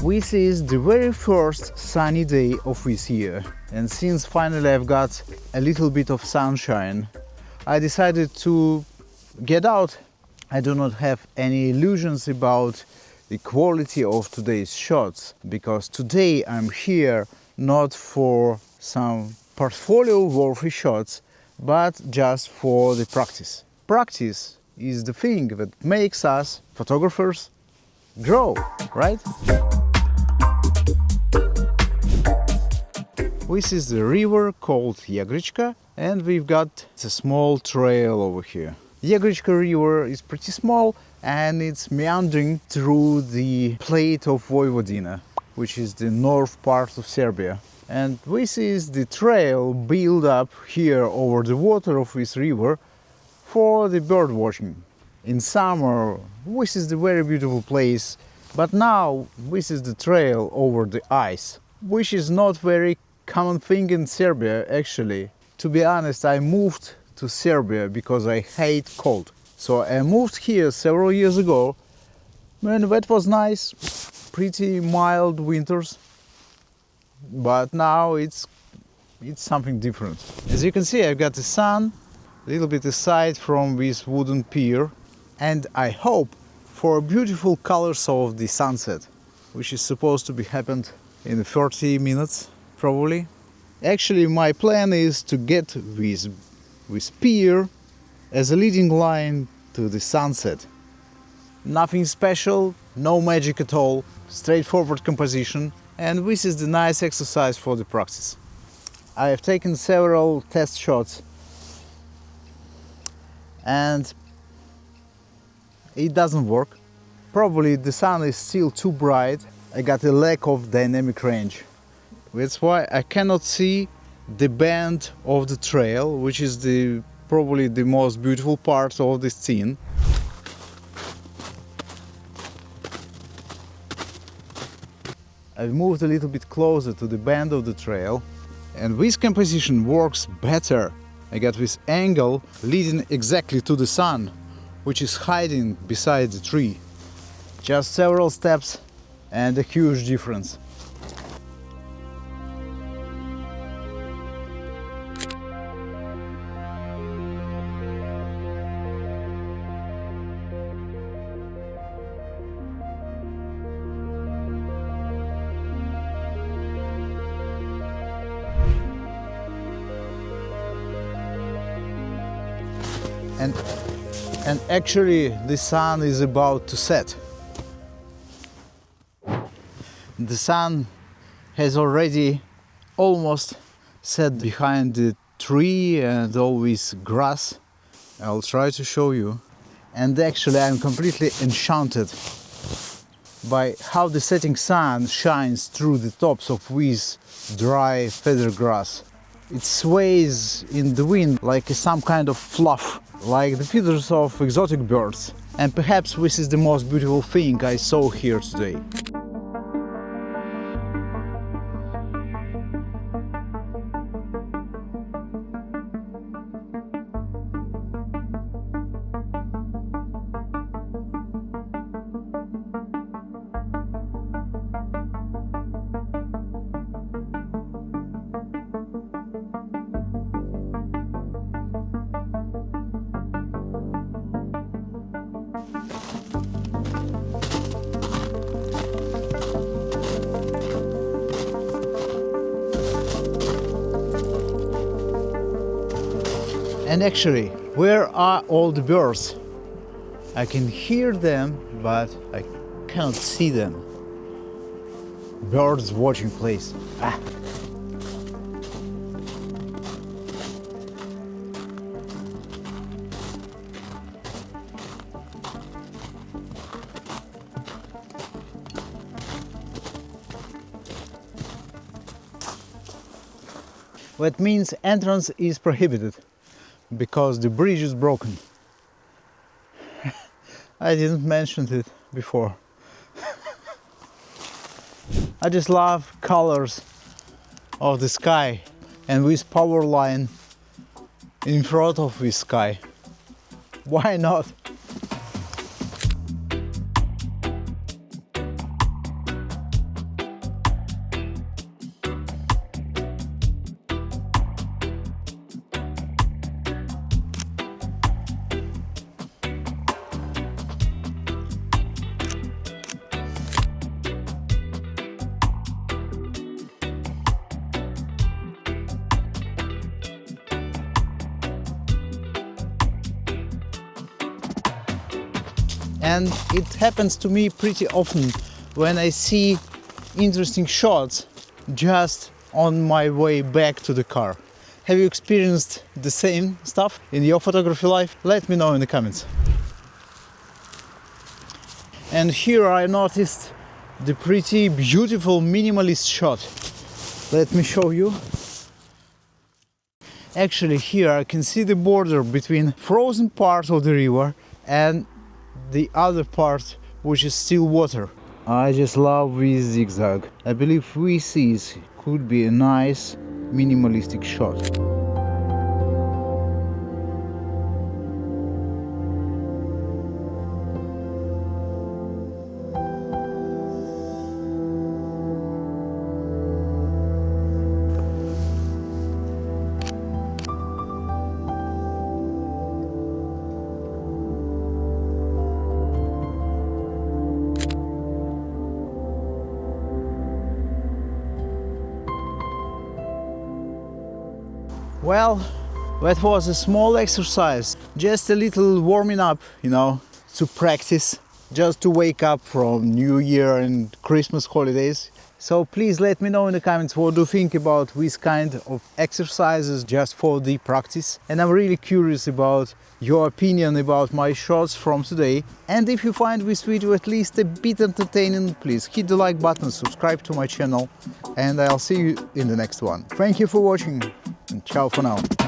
This is the very first sunny day of this year, and since finally I've got a little bit of sunshine, I decided to get out. I do not have any illusions about the quality of today's shots, because today I'm here not for some portfolio-worthy shots, but just for the practice. Practice is the thing that makes us photographers grow, right? This is the river called Jegrička, and we've got a small trail over here. Jegrička river is pretty small and it's meandering through the plate of Vojvodina, which is the north part of Serbia. And this is the trail built up here over the water of this river for the bird watching. In summer, this is the very beautiful place, but now this is the trail over the ice, which is not very common thing in Serbia actually. To be honest, I moved to Serbia because I hate cold. So I moved here several years ago, and that was nice, pretty mild winters. But now it's something different. As you can see, I've got the sun a little bit aside from this wooden pier, and I hope for beautiful colors of the sunset, which is supposed to be happened in 30 minutes probably. Actually, my plan is to get this pier as a leading line to the sunset. Nothing special, no magic at all, straightforward composition, and this is the nice exercise for the practice. I have taken several test shots and it doesn't work. Probably the sun is still too bright. I got a lack of dynamic range. That's why I cannot see the bend of the trail, which is probably the most beautiful part of this scene. I've moved a little bit closer to the bend of the trail, and this composition works better. I got this angle leading exactly to the sun, which is hiding beside the tree. Just several steps and a huge difference. And actually the sun is about to set. The sun has already almost set behind the tree and all this grass. I'll try to show you. And actually I'm completely enchanted by how the setting sun shines through the tops of this dry feather grass. It sways in the wind like some kind of fluff, like the feathers of exotic birds. And perhaps this is the most beautiful thing I saw here today. And actually, where are all the birds? I can hear them, but I cannot see them. Birds watching place. Ah. That means entrance is prohibited, because the bridge is broken. I didn't mention it before. I just love colors of the sky and this power line in front of this sky. Why not? and it happens to me pretty often when I see interesting shots just on my way back to the car. Have you experienced the same stuff in your photography life? Let me know in the comments. And here I noticed the pretty beautiful minimalist shot. Let me show you. Actually, here I can see the border between frozen part of the river and the other part which is still water. I just love this zigzag. I believe this could be a nice minimalistic shot. Well, that was a small exercise, just a little warming up, to practice, just to wake up from New Year and Christmas holidays. So please let me know in the comments what do you think about this kind of exercises just for the practice. And I'm really curious about your opinion about my shots from today. And if you find this video at least a bit entertaining, please hit the like button, subscribe to my channel, and I'll see you in the next one. Thank you for watching, and ciao for now.